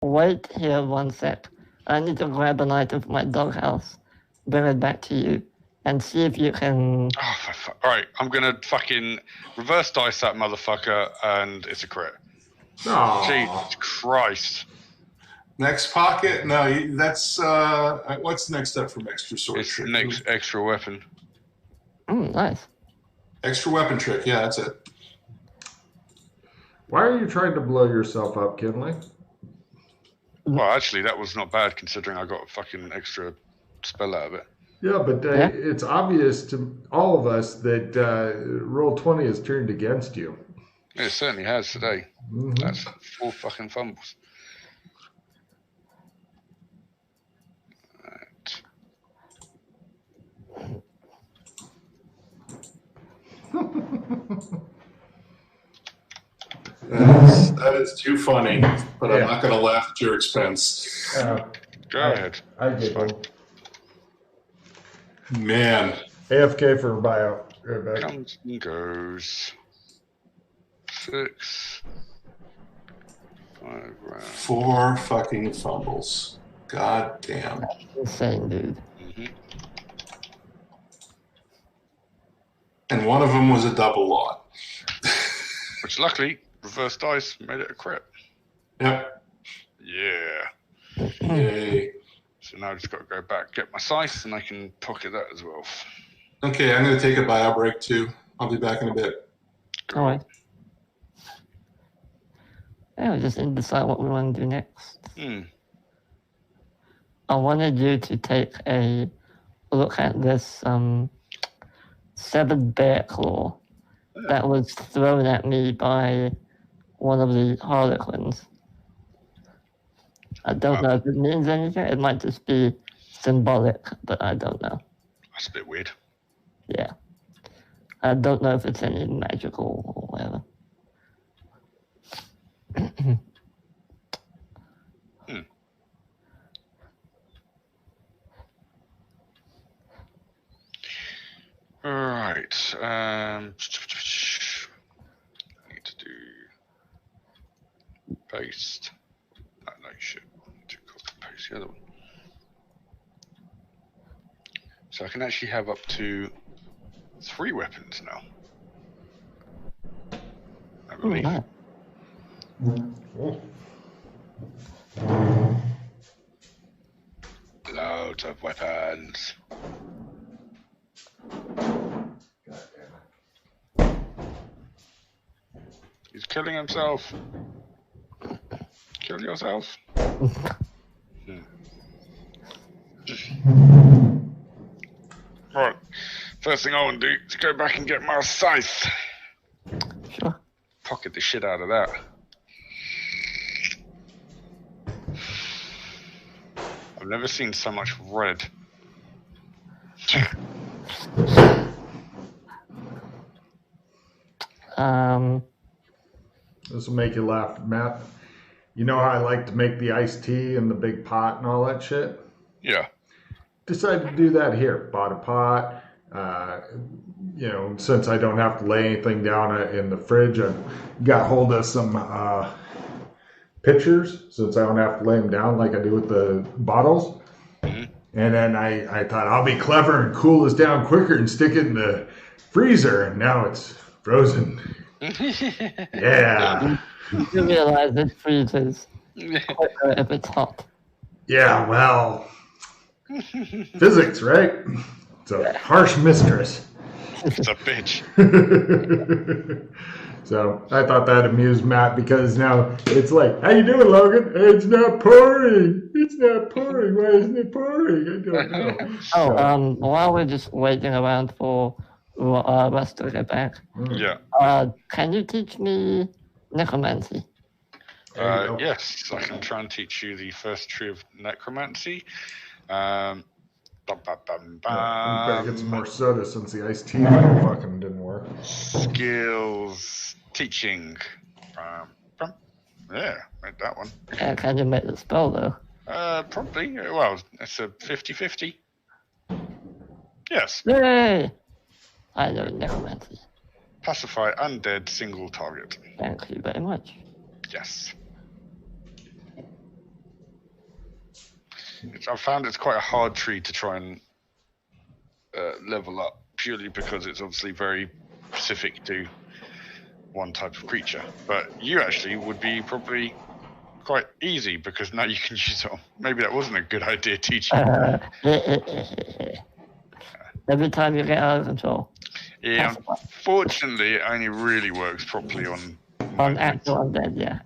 Wait here 1 sec. I need to grab an item from my doghouse, bring it back to you, and see if you can... Oh, alright, I'm gonna fucking reverse dice that motherfucker, and it's a crit. Oh, Jesus Christ. Next pocket? No, that's what's next up from extra sword It's trick? next extra weapon. Nice. Extra weapon trick, yeah, that's it. Why are you trying to blow yourself up, Kinley? Well, actually, that was not bad considering I got a fucking extra spell out of it. Yeah, but it's obvious to all of us that Roll20 has turned against you. It certainly has today. Mm-hmm. That's 4 fucking fumbles. Right. That is too funny, but I'm not going to laugh at your expense. Go ahead. I get it. Man. AFK for a bio. Right back. Comes and goes. 6. 5 rounds. 4 fucking fumbles. God damn. Insane, dude. Mm-hmm. And one of them was a double lot. Which luckily, reverse dice made it a crit. Yep. Yeah. Yay. So now I just got to go back, get my scythe, and I can pocket that as well. Okay, I'm going to take a bio break too. I'll be back in a bit. All right. Yeah, we just need to decide what we want to do next. I wanted you to take a look at this severed bear claw that was thrown at me by one of the harlequins. I don't know if it means anything. It might just be symbolic, but I don't know. That's a bit weird. Yeah. I don't know if it's any magical or whatever. Alright. I need to do paste. No, shit. I need to copy paste the other one. So I can actually have up to 3 weapons now. I believe. Nice. Loads of weapons. He's killing himself. Kill yourself. Right. First thing I want to do is go back and get my scythe. Sure. Pocket the shit out of that. I've never seen so much red. This will make you laugh, Matt. You know how I like to make the iced tea in the big pot and all that shit? Yeah. Decided to do that here. Bought a pot. Since I don't have to lay anything down in the fridge, I got hold of some pitchers since I don't have to lay them down like I do with the bottles. Mm-hmm. And then I thought I'll be clever and cool this down quicker and stick it in the freezer. And now it's frozen. Yeah. You realize it freezes quicker if it's hot. Yeah, well, physics, right? It's a harsh mistress. It's a bitch. So I thought that amused Matt because now it's like, how you doing, Logan? It's not pouring. It's not pouring. Why isn't it pouring? I don't know. While we're just waiting around for Russ to get back, Yeah. can you teach me necromancy? Yes, I can try and teach you the first tree of necromancy. We better get some more soda since the iced tea fucking didn't work. Skills teaching. Yeah, made that one. Can you make the spell though? Probably. Well, it's a 50-50. Yes. Yay! I know necromancy. Pacify undead single target. Thank you very much. Yes. I found it's quite a hard tree to try and level up, purely because it's obviously very specific to one type of creature. But you actually would be probably quite easy, because now you can use it on. Maybe that wasn't a good idea teaching. Every time you get out of control. Yeah, unfortunately, it only really works properly on actual undead, yeah.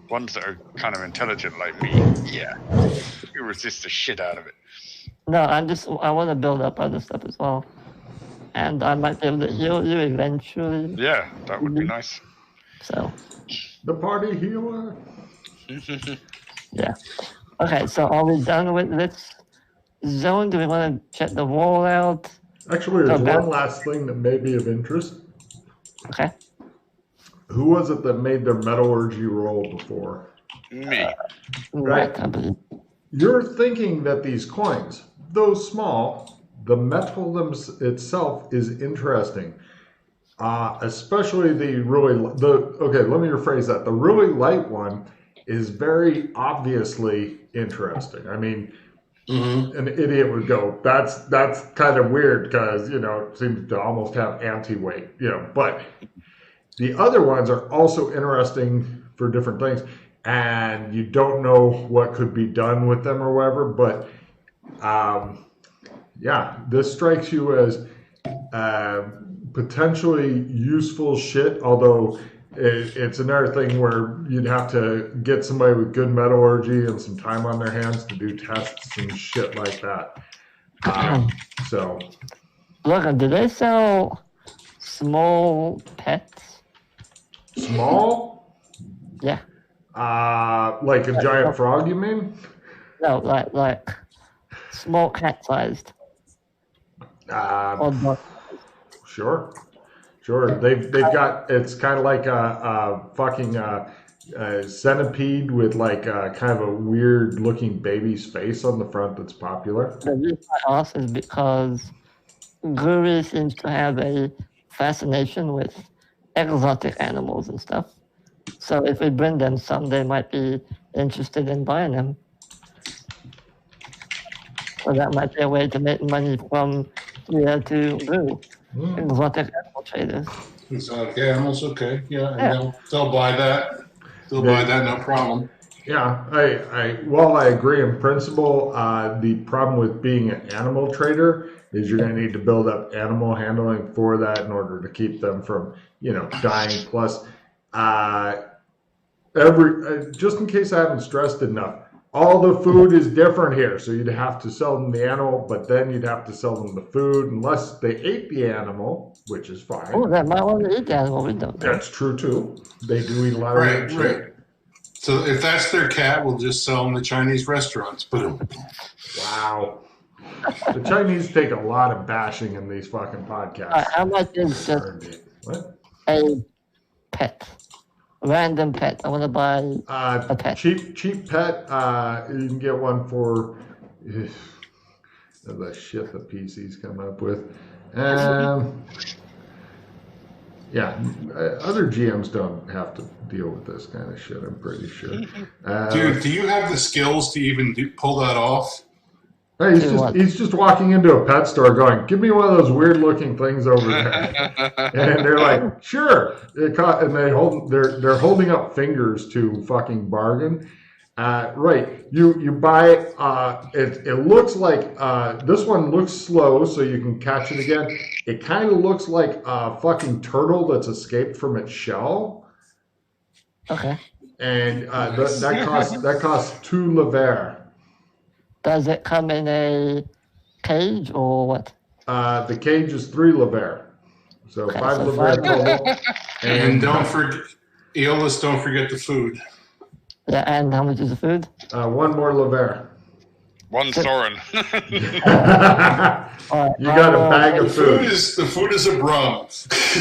Ones that are kind of intelligent like me, you resist the shit out of it. No, I want to build up other stuff as well. And I might be able to heal you eventually. Yeah, that would be nice. So. The party healer. Yeah. Okay, so are we done with this zone? Do we want to check the wall out? Actually, there's one last thing that may be of interest. Okay. Who was it that made their metallurgy roll before? Me. Right. You're thinking that these coins, though small, the metal itself is interesting. Especially the okay, let me rephrase that. The really light one is very obviously interesting. I mean, an idiot would go, that's kind of weird, because, it seems to almost have anti-weight, but the other ones are also interesting for different things, and you don't know what could be done with them or whatever, but this strikes you as potentially useful shit, although it's another thing where you'd have to get somebody with good metallurgy and some time on their hands to do tests and shit like that. So, look, do they sell small pets? Small? Yeah. Like a giant frog, you mean? No, like small cat-sized. Sure. They've got, it's kind of like a fucking centipede with like kind of a weird looking baby's face on the front that's popular. The reason I ask is because Guri seems to have a fascination with exotic animals and stuff. So if we bring them some, they might be interested in buying them. So that might be a way to make money from here to Guri. Exotic animal traders. Exotic animals, okay, and they'll buy that. They'll buy that, no problem. Yeah, while I agree in principle, the problem with being an animal trader is you're going to need to build up animal handling for that in order to keep them from, dying. Plus, just in case I haven't stressed enough, all the food is different here. So you'd have to sell them the animal, but then you'd have to sell them the food unless they ate the animal, which is fine. Oh, they might want to eat the animal. We don't. That's true too. They do eat a lot of weird shit. Right. So if that's their cat, we'll just sell them to Chinese restaurants. Boom. Wow. The Chinese take a lot of bashing in these fucking podcasts. How much is just a pet? Random pet. I want to buy a pet. Cheap pet. You can get one for the shit the PCs come up with. Other GMs don't have to deal with this kind of shit, I'm pretty sure. Dude, do you have the skills to even pull that off? Hey, he's just walking into a pet store going, give me one of those weird looking things over there. And they're like, sure. And they're holding up fingers to fucking bargain. Right. You buy, it looks like, this one looks slow so you can catch it again. It kind of looks like a fucking turtle that's escaped from its shell. Okay. And that costs 2 lever. Does it come in a cage or what? The cage is 3 lever. So Okay, 5 so lever 5 total. And don't forget the food. Yeah, and how much is the food? 1 more lever. 1 Soren. You got a bag of food. The food is a brum.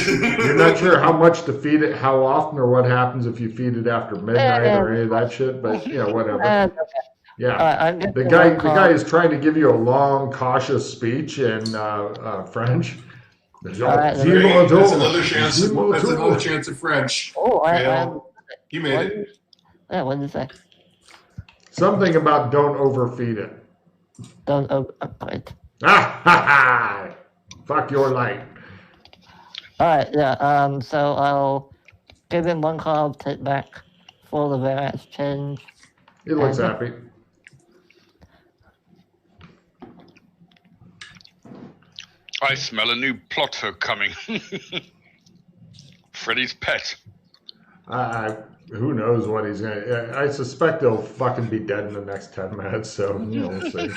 You're not sure how much to feed it, how often, or what happens if you feed it after midnight or any of that shit, but whatever. Yeah, the guy is trying to give you a long, cautious speech in French. That's another chance of French. Oh, you made it. Yeah, what did you say? Something about don't overfeed it. Don't overbite. Ah, ha, ha! Fuck your light. Alright, yeah, so I'll give him one card, take back for the variance change. He looks And- happy. I smell a new plot hook coming. Freddy's pet. Who knows what he's gonna. I suspect he'll fucking be dead in the next 10 minutes. So we'll see.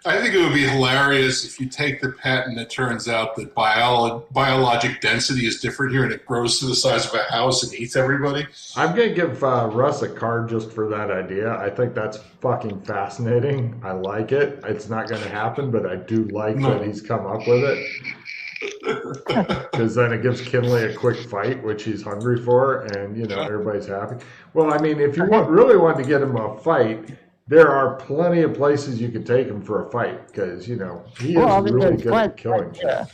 I think it would be hilarious if you take the pet and it turns out that biologic density is different here and it grows to the size of a house and eats everybody. I'm gonna give Russ a card just for that idea. I think that's fucking fascinating. I like it. It's not gonna happen, but I do like that he's come up with it. Because then it gives Kinley a quick fight, which he's hungry for, and everybody's happy. Well, I mean, if you really want to get him a fight, there are plenty of places you could take him for a fight because he is really good at killing shit.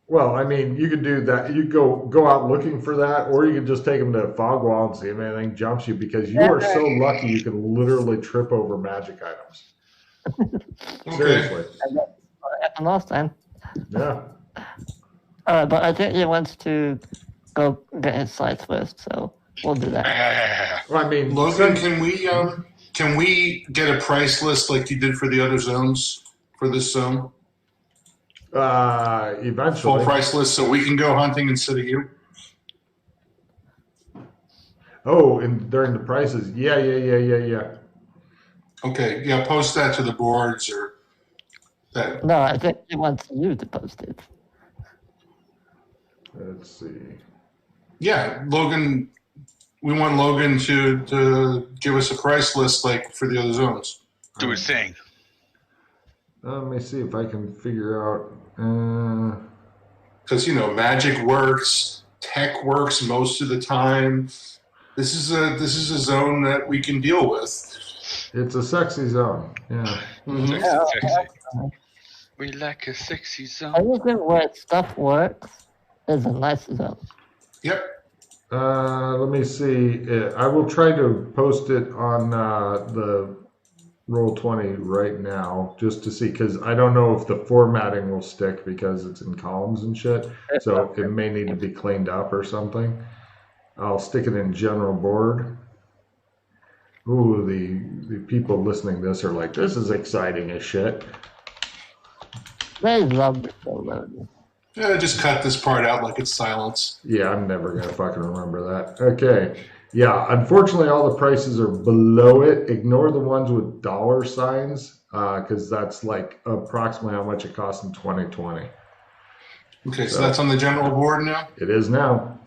Well, I mean, you could do that. You go out looking for that, or you could just take him to a fog wall and see if anything jumps you because you are so lucky you can literally trip over magic items. Seriously. Last time. Yeah. But I think he wants to go get his sights first, so we'll do that. Well, I mean, Logan, can we get a price list like you did for the other zones for this zone? Eventually. Full price list so we can go hunting instead of you? Oh, and during the prices. Yeah. Okay, yeah, post that to the boards or that. No, I think he wants you to post it. Let's see. Yeah, Logan, we want Logan to give us a price list like for the other zones. Do his thing. Let me see if I can figure out. Because magic works, tech works most of the time. This is a zone that we can deal with. It's a sexy zone. Yeah. Mm-hmm. Sexy. We like a sexy zone. Anything where stuff works is a nice zone. Yep. Let me see. I will try to post it on the Roll20 right now just to see, because I don't know if the formatting will stick because it's in columns and shit. So it may need to be cleaned up or something. I'll stick it in general board. Ooh, the people listening to this are like, this is exciting as shit. They love the show. Yeah, just cut this part out like it's silence. Yeah, I'm never going to fucking remember that. Okay. Yeah, unfortunately, all the prices are below it. Ignore the ones with dollar signs because that's like approximately how much it costs in 2020. Okay, so that's on the general board now? It is now.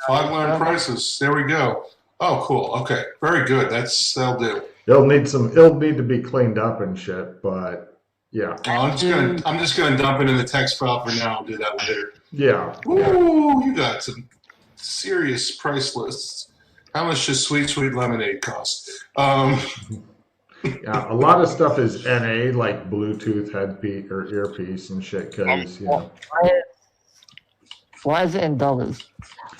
Fogland prices. There we go. Oh, cool. Okay, very good. That'll do. It'll need to be cleaned up and shit, but yeah. I'm just gonna dump it in the text file for now. I'll do that later. Yeah. Ooh, you got some serious price lists. How much does Sweet Lemonade cost? Yeah, a lot of stuff is NA, like Bluetooth headpiece or earpiece and shit. Because Why is it in dollars?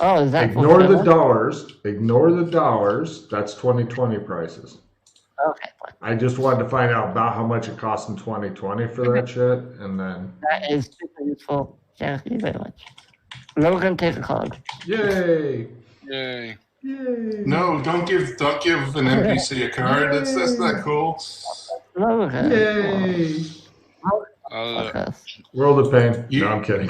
Oh, is that Ignore the dollars. Ignore the dollars. That's 2020 prices. Okay, fine. I just wanted to find out about how much it costs in 2020 for that shit, and then. That is super useful. Thank you very much. Logan, take a card. Yay! Yay. Yay! No, don't give an NPC a card. That's not cool. Logan. Yay! Okay. Roll the pain. No, I'm kidding.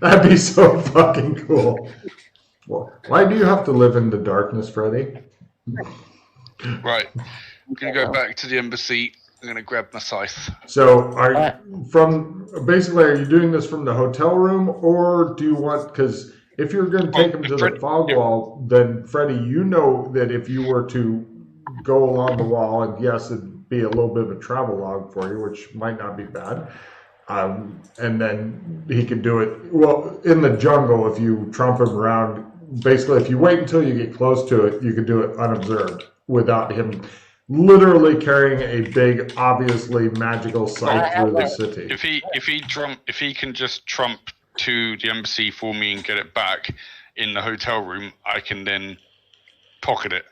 That'd be so fucking cool. Well, why do you have to live in the darkness, Freddy? Right. I'm going to go back to the embassy. I'm going to grab my scythe. So, are you doing this from the hotel room, or do you want, because if you're going to take him to the fog wall, then Freddy, you know that if you were to go along the wall, and yes, it'd be a little bit of a travel log for you, which might not be bad. And then he could do it, well, in the jungle, if you tromp him around, basically, if you wait until you get close to it, you could do it unobserved without him literally carrying a big, obviously magical scythe through the city. If he can just trump to the embassy for me and get it back, in the hotel room, I can then pocket it.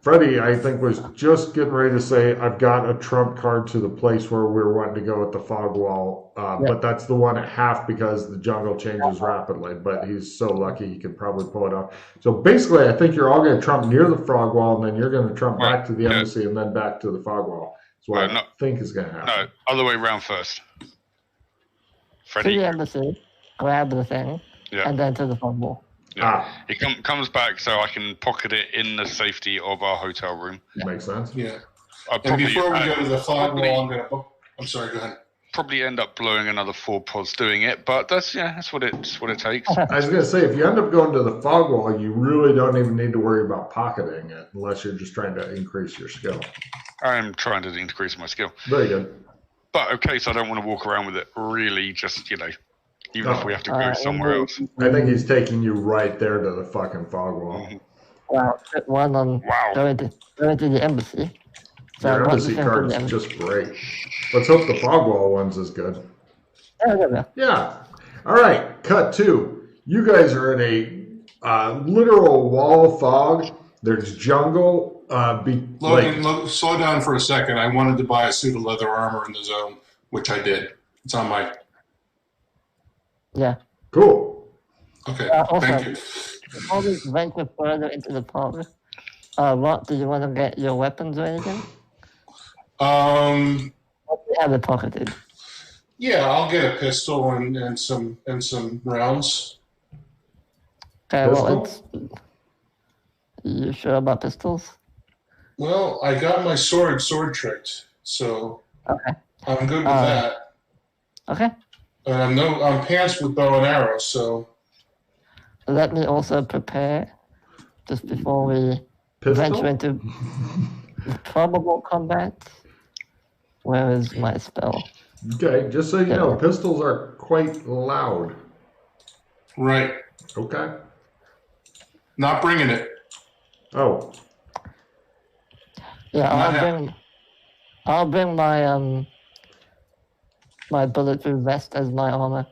Freddie, I think, was just getting ready to say, I've got a trump card to the place where we're wanting to go with the fog wall, but that's the one at half because the jungle changes rapidly, but he's so lucky he could probably pull it off. So basically, I think you're all going to trump near the fog wall, and then you're going to trump back to the embassy and then back to the fog wall. That's what I think is going to happen. No, other way around first. Freddie. To the embassy, grab the thing, and then to the fog wall. Yeah. It comes back so I can pocket it in the safety of our hotel room. Makes sense. Yeah. And before we go to the fog wall, I'm sorry, go ahead. Probably end up blowing another 4 pods doing it, but that's what it takes. I was going to say, if you end up going to the fog wall, you really don't even need to worry about pocketing it unless you're just trying to increase your skill. I am trying to increase my skill. Very good. But okay, so I don't want to walk around with it really, just even if we have to go somewhere else. I think he's taking you right there to the fucking fog wall. Mm-hmm. Wow, one on going to the embassy. So your embassy card is just great. Let's hope the fog wall one's as good. Yeah. All right, cut 2. You guys are in a literal wall of fog. There's jungle. Logan, slow down for a second. I wanted to buy a suit of leather armor in the zone, which I did. It's on my... Yeah. Cool. Okay, also, thank you. Before we venture further into the fog, what do you want to get your weapons or anything? What do you have it pocketed? Yeah, I'll get a pistol and some rounds. Okay, well, you sure about pistols? Well, I got my sword tricked, so I'm good with that. Okay. And I'm pants with bow and arrow, so. Let me also prepare just before we venture into probable combat. Where is my spell? Okay, just so you know, pistols are quite loud. Right. Okay. Not bringing it. Oh. Yeah, I'll bring my my bulletproof vest as my armor,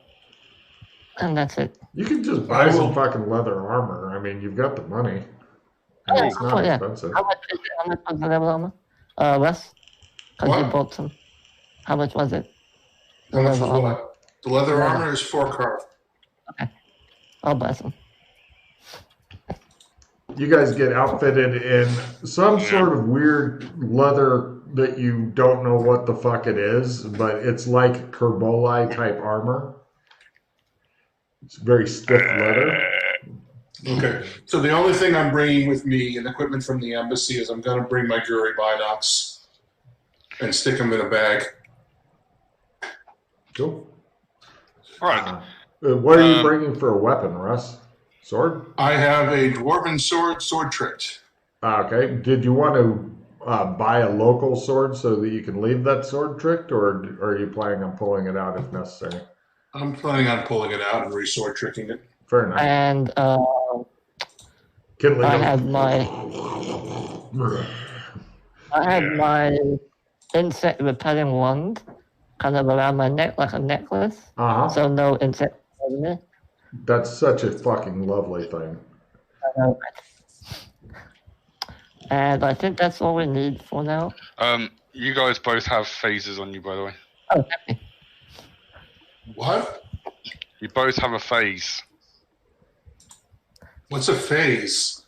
and that's it. You can just buy some fucking leather armor. I mean, you've got the money. It's not expensive. How much was the leather armor? Russ? Because you bought some. How much was it? How much was what? The leather armor is 4 carve. Okay. I'll buy some. You guys get outfitted in some sort of weird leather that you don't know what the fuck it is, but it's like Kerboli type armor. It's very stiff leather. Okay, so the only thing I'm bringing with me and equipment from the embassy is I'm going to bring my Guri binocs and stick them in a bag. Cool. All right. What are you bringing for a weapon, Russ? Sword? I have a dwarven sword tricked. Okay. Did you want to buy a local sword so that you can leave that sword tricked, or are you planning on pulling it out if necessary? I'm planning on pulling it out and re-sword tricking it. Fair enough. And I had my insect repelling wand kind of around my neck like a necklace. So no insect on me. That's such a fucking lovely thing. I know. And I think that's all we need for now. You guys both have phases on you, by the way. Oh, happy. What? You both have a phase. What's a phase?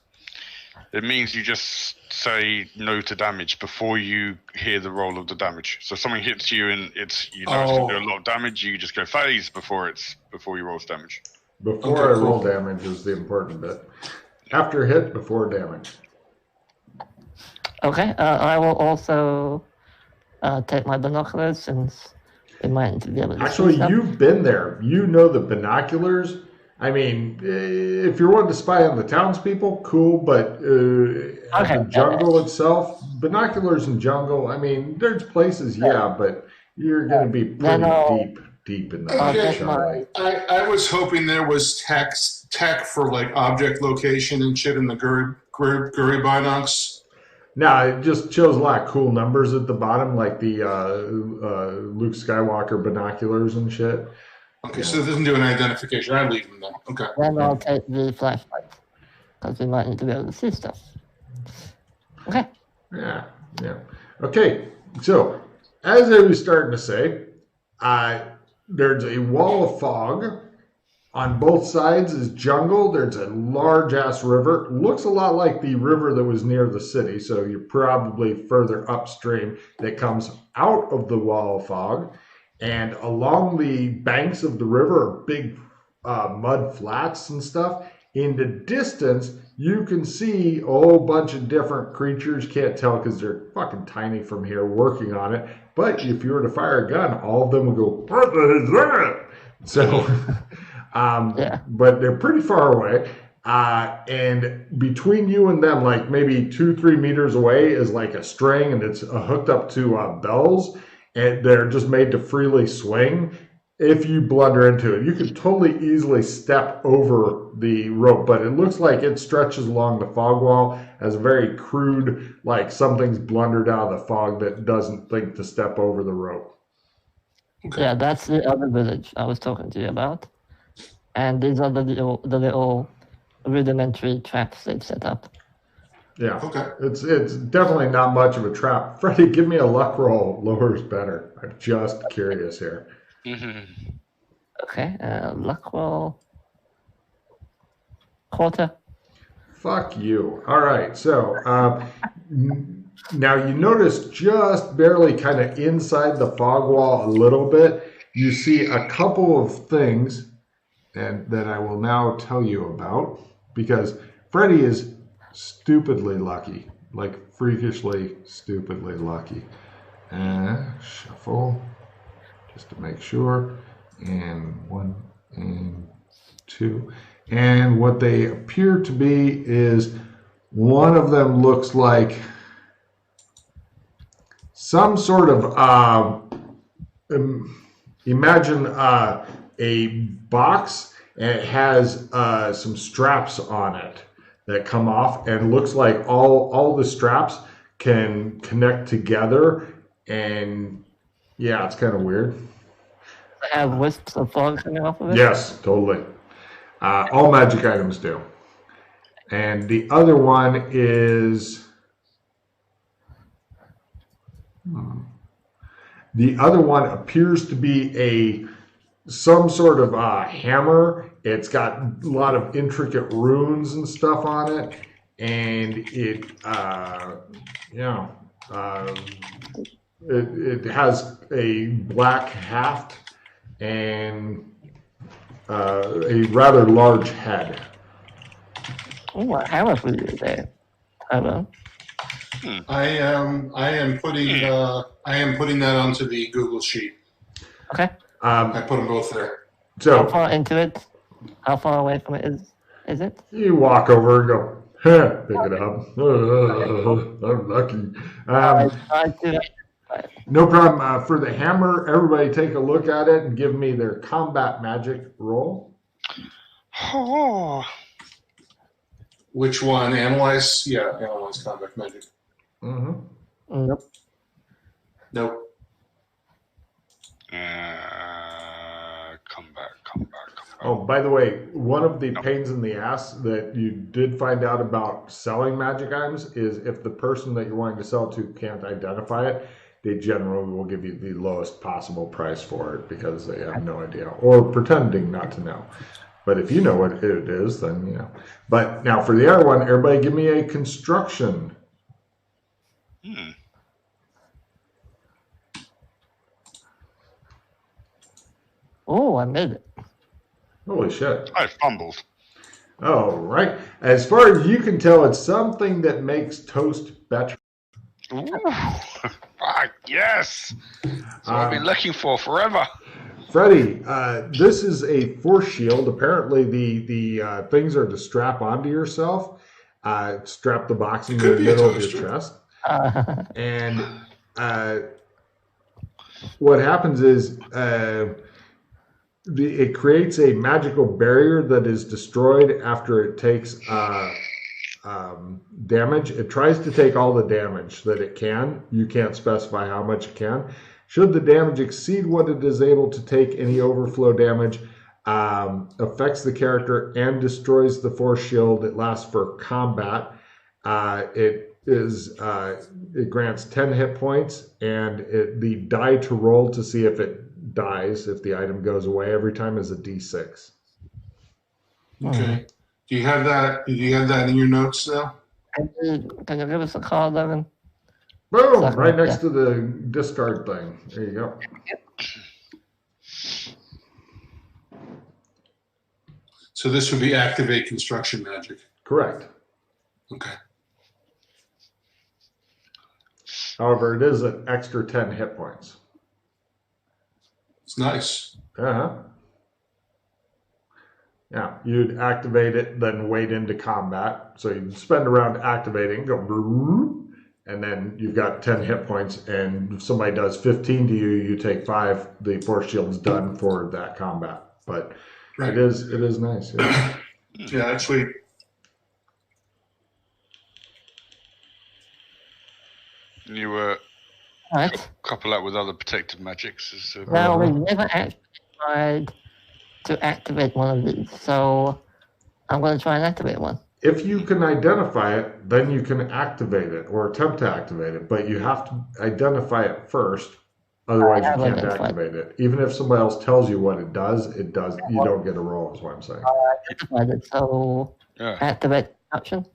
It means you just say no to damage before you hear the roll of the damage. So if someone hits you and it's it's going to do a lot of damage, you just go phase before you roll damage. Before I roll damage is the important bit. After hit, before damage. Okay, I will also take my binoculars since it might be able to Actually, you've been there. You know the binoculars. I mean, if you're wanting to spy on the townspeople, cool, but the jungle itself, binoculars in jungle, I mean, there's places, but you're going to be pretty deep in the jungle. I was hoping there was tech for like object location and shit in the Guri binocs. No, it just shows a lot of cool numbers at the bottom, like the Luke Skywalker binoculars and shit. Okay, so it doesn't do an identification. I leave them then. Okay. Then I'll take the flashlight, because we might need to be able to see stuff. Okay. Yeah. Okay, so as I was starting to say, there's a wall of fog. On both sides is jungle. There's a large-ass river. Looks a lot like the river that was near the city, so you're probably further upstream, that comes out of the wall of fog. And along the banks of the river are big mud flats and stuff. In the distance, you can see a whole bunch of different creatures. Can't tell because they're fucking tiny from here working on it. But if you were to fire a gun, all of them would go, what is that? So, but they're pretty far away. And between you and them, like maybe 2-3 meters away, is like a string, and it's hooked up to bells, and they're just made to freely swing. If you blunder into it, you could totally easily step over the rope, but it looks like it stretches along the fog wall as a very crude, like something's blundered out of the fog that doesn't think to step over the rope. Okay. Yeah, that's the other village I was talking to you about. And these are the little rudimentary traps they've set up. Yeah, okay. It's definitely not much of a trap. Freddie, give me a luck roll. Lower is better. I'm just curious here. Okay, luck roll. Quarter. Fuck you. All right, so now you notice just barely kind of inside the fog wall a little bit, you see a couple of things that I will now tell you about, because Freddie is stupidly lucky, like freakishly, stupidly lucky. Shuffle, just to make sure. And 1 and 2. And what they appear to be is one of them looks like some sort of, imagine a box, and it has some straps on it that come off, and looks like all the straps can connect together, and yeah, it's kind of weird. Have wisps of fog coming off of it? Yes, totally. All magic items do. And the other one is... The other one appears to be some sort of hammer. It's got a lot of intricate runes and stuff on it. And it has a black haft and a rather large head. Oh, a hammer for you there. Hello. I am putting that onto the Google sheet. Okay. I put them both there. So how far into it? How far away from it is it? You walk over and go, pick it up. I'm lucky. No problem. For the hammer, everybody take a look at it and give me their combat magic roll. Oh. Which one? Analyze? Yeah, analyze combat magic. Mm-hmm. Nope. Nope. Come back. Oh, by the way, one of the pains in the ass that you did find out about selling magic items is if the person that you're wanting to sell to can't identify it, they generally will give you the lowest possible price for it because they have no idea or pretending not to know. But if you know what it is, then you know. But now for the other one, everybody give me a construction. Oh, I made it. Holy shit. I fumbled. All right. As far as you can tell, it's something that makes toast better. Ooh. Yes. That's what I've been looking for forever. Freddie, this is a force shield. Apparently, the things are to strap onto yourself. Strap the box in the middle of your chest. And what happens is it creates a magical barrier that is destroyed after it takes damage. It tries to take all the damage that it can. You can't specify how much it can. Should the damage exceed what it is able to take, any overflow damage affects the character and destroys the force shield. It lasts for combat. It grants 10 hit points, and the die to roll to see if it dies, if the item goes away every time, is a d6. Okay. Do you have that? Do you have that in your notes now? Can you give us a call, Devin? Boom! Second, Right next to the discard thing. There you go. So this would be activate construction magic. Correct. Okay. However, it is an extra 10 hit points. It's nice. Uh-huh. Yeah, you'd activate it, then wait into combat. So you'd spend a round activating, go, and then you've got 10 hit points, and if somebody does 15 to you, you take 5. The force shield's done for that combat. But Right. it is nice. Yeah. Yeah, actually. You Right. couple that with other protective magics. Now, we've never actually tried to activate one of these, so I'm going to try and activate one. If you can identify it, then you can activate it or attempt to activate it, but you have to identify it first. Otherwise, you can't activate it. Even if somebody else tells you what it does. You don't get a roll, is what I'm saying. Identified it, so activate option.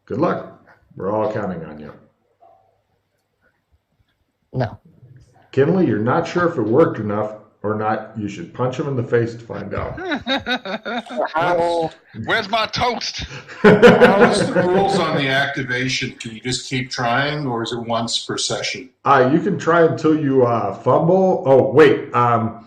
Good luck. We're all counting on you. No. Kinley, you're not sure if it worked enough or not. You should punch him in the face to find out. Where's my toast? What's the rules on the activation? Can you just keep trying, or is it once per session? You can try until you fumble. Oh, wait. Yeah,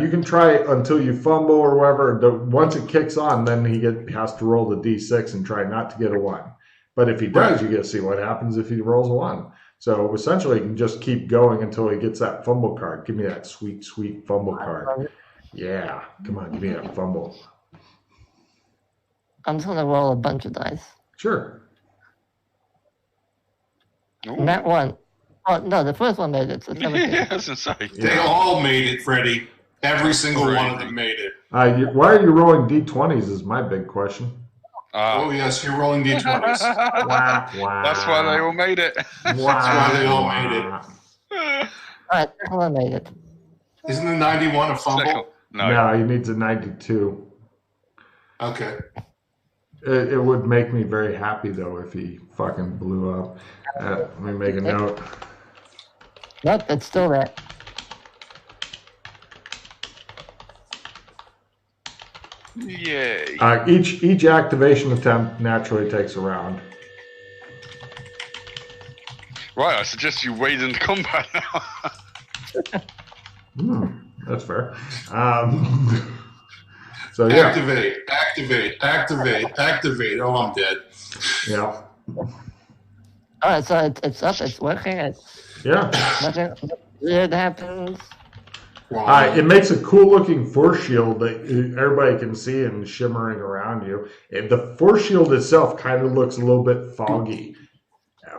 you can try until you fumble or whatever. Once it kicks on, then he has to roll the d6 and try not to get a 1. But if he does, you get to see what happens if he rolls a 1. So essentially, you can just keep going until he gets that fumble card. Give me that sweet, sweet fumble card. Yeah, come on, give me that fumble. I'm just going to roll a bunch of dice. Sure. And that one. Oh, no, the first one made it. So Yeah, I was gonna say. They all made it, Freddie. Every single one of them made it. Why are you rolling d20s is my big question. Oh, yes, you're rolling d20s. That's why they all made it. That's why they all made it. All right, second one made it. Isn't the 91 a fumble? No, he needs a 92. Okay. It would make me very happy, though, if he fucking blew up. Let me make a note. Nope, it's still there. Yay. Each activation attempt naturally takes a round. Right, I suggest you wade into combat now. That's fair. So yeah. Activate. Oh, I'm dead. Yeah. All right, so it's up, it's working. Nothing weird happens. It makes a cool looking force shield that everybody can see and shimmering around you. The force shield itself kind of looks a little bit foggy.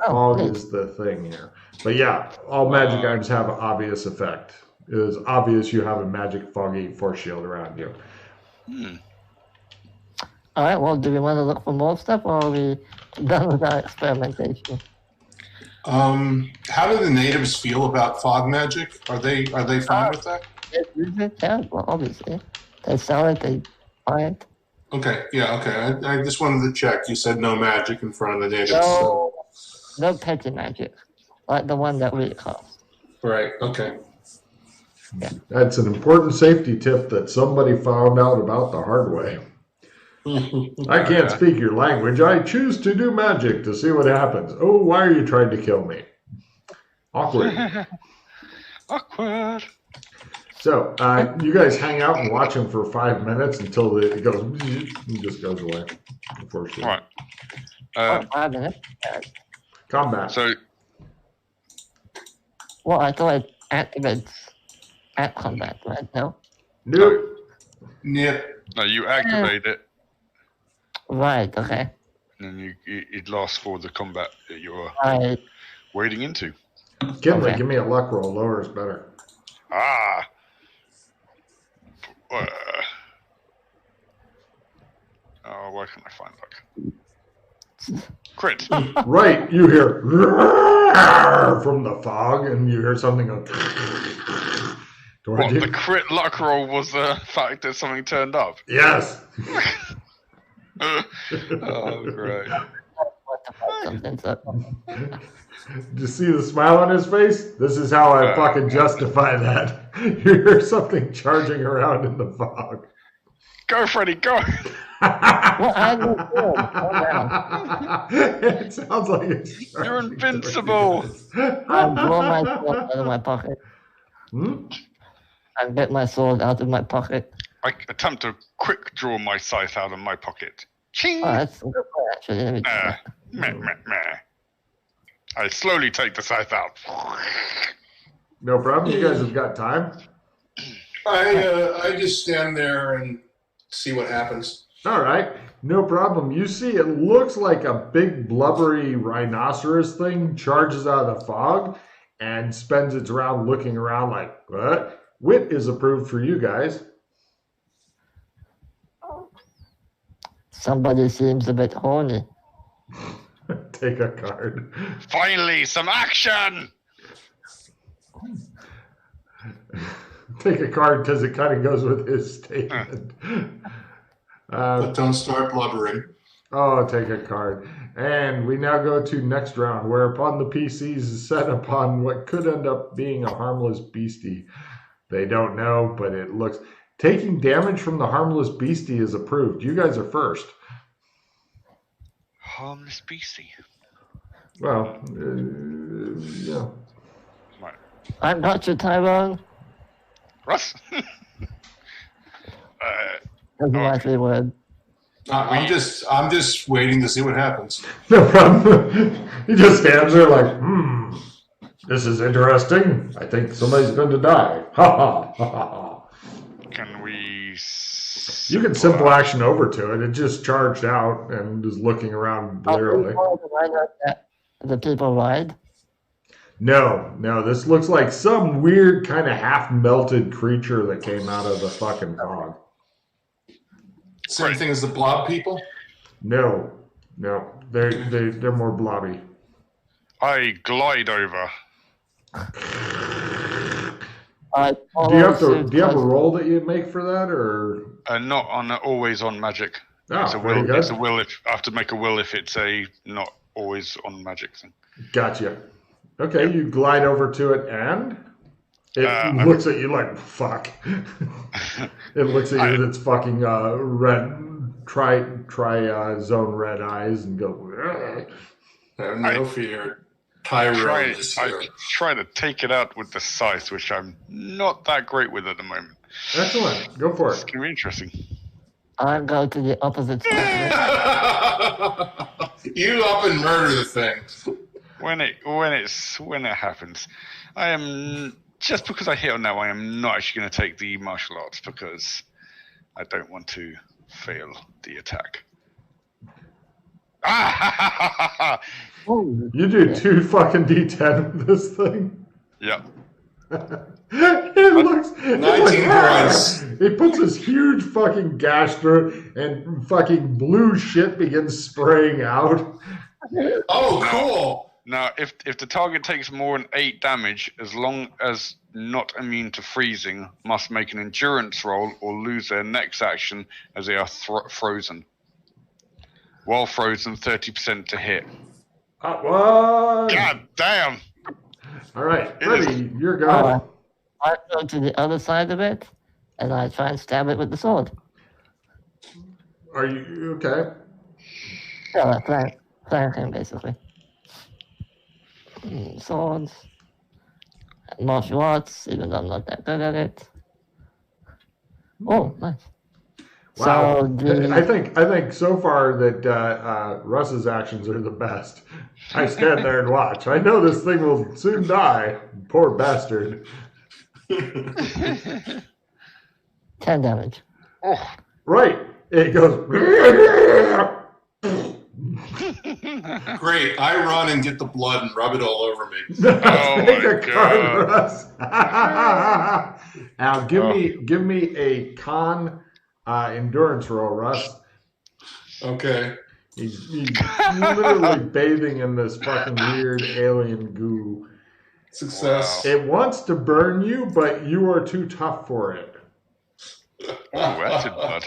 Fog is the thing here. But yeah, all magic items have an obvious effect. It is obvious you have a magic foggy force shield around you. All right, well, do we want to look for more stuff, or are we done with our experimentation? How do the natives feel about fog magic? Are they fine with that? Yeah, well, obviously. They sell it, they buy it. Okay, yeah, okay. I just wanted to check. You said no magic in front of the natives. No petty magic, like the one that we cost. Right, okay. Yeah. That's an important safety tip that somebody found out about the hard way. I can't speak your language. I choose to do magic to see what happens. Oh, why are you trying to kill me? Awkward. Awkward. So, you guys hang out and watch him for 5 minutes until it goes, and just goes away. Right. 5 minutes. Combat. So. Well, I thought it activates at combat, right? No? Nope. Yeah. No, you activate it. Right, okay. And then it lasts for the combat that you're wading into. Kinley, Okay. give me a luck roll. Lower is better. Ah. Oh, where can I find luck? Crit. Right, you hear from the fog, and you hear something go toward What, you. the crit luck roll was the fact that something turned up? Yes. Oh, great. Something's up. Did you see the smile on his face? This is how I fucking justify that. You hear something charging around in the fog. Go, Freddy, go! Well, I look good. Calm down. It sounds like it's You're charging invincible. towards you I guys. blow my sword out of my pocket. I get my sword out of my pocket. I attempt to quick draw my scythe out of my pocket. Ching! Oh, that's a good point, actually. Let me do that. Meh, meh, meh. I slowly take the scythe out. No problem. You guys have got time. I just stand there and see what happens. All right. No problem. You see, it looks like a big blubbery rhinoceros thing charges out of the fog and spends its round looking around like, what? Wit is approved for you guys. Somebody seems a bit horny. Take a card. Finally, some action! Take a card because it kind of goes with his statement. But don't start blubbering. Oh, take a card. And we now go to next round, whereupon the PCs is set upon what could end up being a harmless beastie. They don't know, but it looks... Taking damage from the harmless beastie is approved. You guys are first. Harmless beastie. Well, yeah. Right. I got you, Tyrone. Russ? That's my favorite word. I'm just waiting to see what happens. No problem. He just stands there like, this is interesting. I think somebody's going to die. Ha ha ha ha. Can we... You can simple action over to it. It just charged out and is looking around blearily. The people ride. No, this looks like some weird kind of half-melted creature that came out of the fucking fog. Same thing as the blob people? No, they're more blobby. I glide over. Do you have a roll that you make for that, or Not on always on magic. Oh, it's a very will. good. It's a will. If I have to make a will if it's a not always on magic thing. Gotcha. Okay, you glide over to it and it looks at you like, fuck. It looks at you with its fucking red, zone red eyes and go, Have no fear. Tyrone is here. I try to take it out with the scythe, which I'm not that great with at the moment. excellent, go for It's it. going to be interesting. I go to the opposite side. You up and murder the thing. When it happens, I am just because I hit on now. I am not actually going to take the martial arts because I don't want to fail the attack. You do 2 fucking D10 with this thing. Yep. It looks 19 points. He puts this huge fucking gash through it, and fucking blue shit begins spraying out. Oh, cool. Now, if the target takes more than 8 damage, as long as not immune to freezing, must make an endurance roll or lose their next action as they are frozen. While frozen, 30% to hit. What? God damn! All right, Freddy, you're going. I go to the other side of it, and I try and stab it with the sword. Are you okay? Yeah, flank him, basically. Swords. Martial arts, even though I'm not that good at it. Oh, nice. Wow. So I think so far that Russ's actions are the best. I stand there and watch. I know this thing will soon die. Poor bastard. 10 damage. Oh, Right. It goes. Great. I run and get the blood and rub it all over me. Oh Make my a card, Russ. Now, give me a con endurance roll, Russ. Okay. He's literally bathing in this fucking weird alien goo. Success. Wow. It wants to burn you, but you are too tough for it. Oh, acid blood.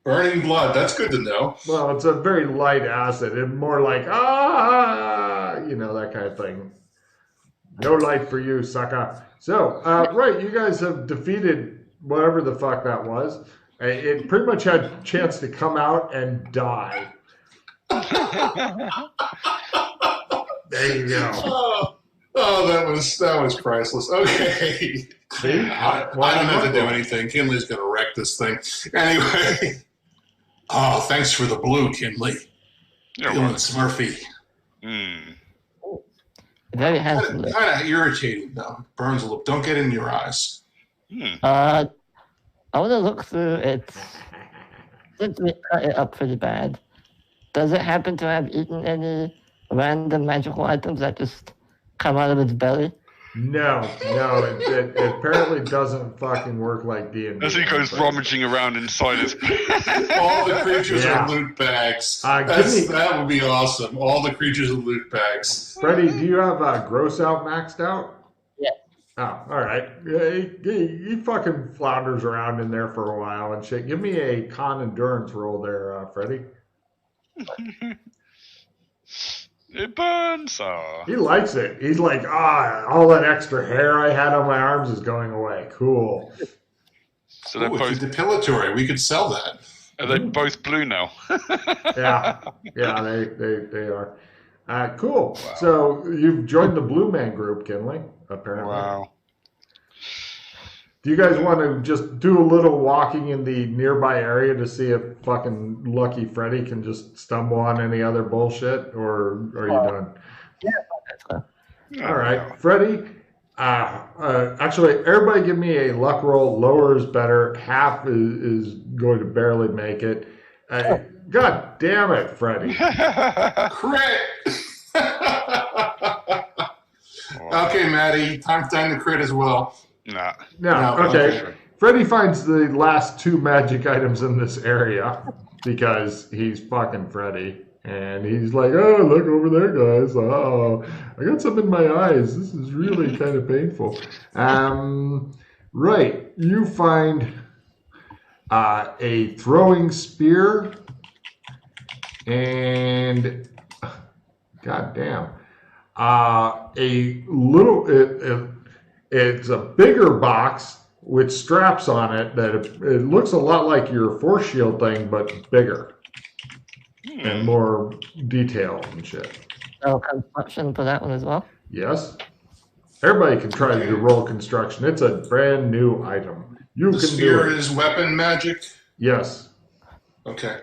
Burning blood. That's good to know. Well, it's a very light acid. It's more like, that kind of thing. No light for you, sucker. So, right, you guys have defeated whatever the fuck that was. It pretty much had a chance to come out and die. There you go. Oh, that was priceless. Okay. See? I don't have to do anything. Kinley's going to wreck this thing. Anyway. Oh, thanks for the blue, Kinley. You're Feeling welcome. Smurfy. Very handsome. Kind of irritating, though. Burns a little. Don't get in your eyes. I want to look through it. Since we cut it up pretty bad, does it happen to have eaten any random magical items that just come out of its belly? No, it apparently doesn't fucking work like D&D. As he goes rummaging around inside his... All the creatures Yeah. are loot bags. Give me- That would be awesome. All the creatures are loot bags. Freddie, do you have gross out maxed out? Yeah. Oh, all right. He fucking flounders around in there for a while and shit. Give me a con endurance roll there, Freddie. It burns. He likes it. He's like, all that extra hair I had on my arms is going away. Cool. So they're Ooh, both... it's depilatory. We could sell that. Are they both blue now? Yeah, they are. Cool. Wow. So you've joined the Blue Man group, Kinley, apparently. Wow. Do you guys want to just do a little walking in the nearby area to see if fucking Lucky Freddy can just stumble on any other bullshit, or are you done? Yeah. All right, Freddy. Actually, everybody give me a luck roll. Lower is better. Half is going to barely make it. God damn it, Freddy. Crit! Okay, Maddie. Time to crit as well. Nah. No, okay. Freddy finds the last two magic items in this area because he's fucking Freddy. And he's like, oh, look over there, guys. Oh, I got something in my eyes. This is really kind of painful. Right. You find a throwing spear and, goddamn, a little... It's a bigger box with straps on it that it looks a lot like your force shield thing, but bigger and more detailed and shit. So construction for that one as well? Yes. Everybody can try to roll construction. It's a brand new item. You the can sphere do it. is weapon magic? Yes. Okay.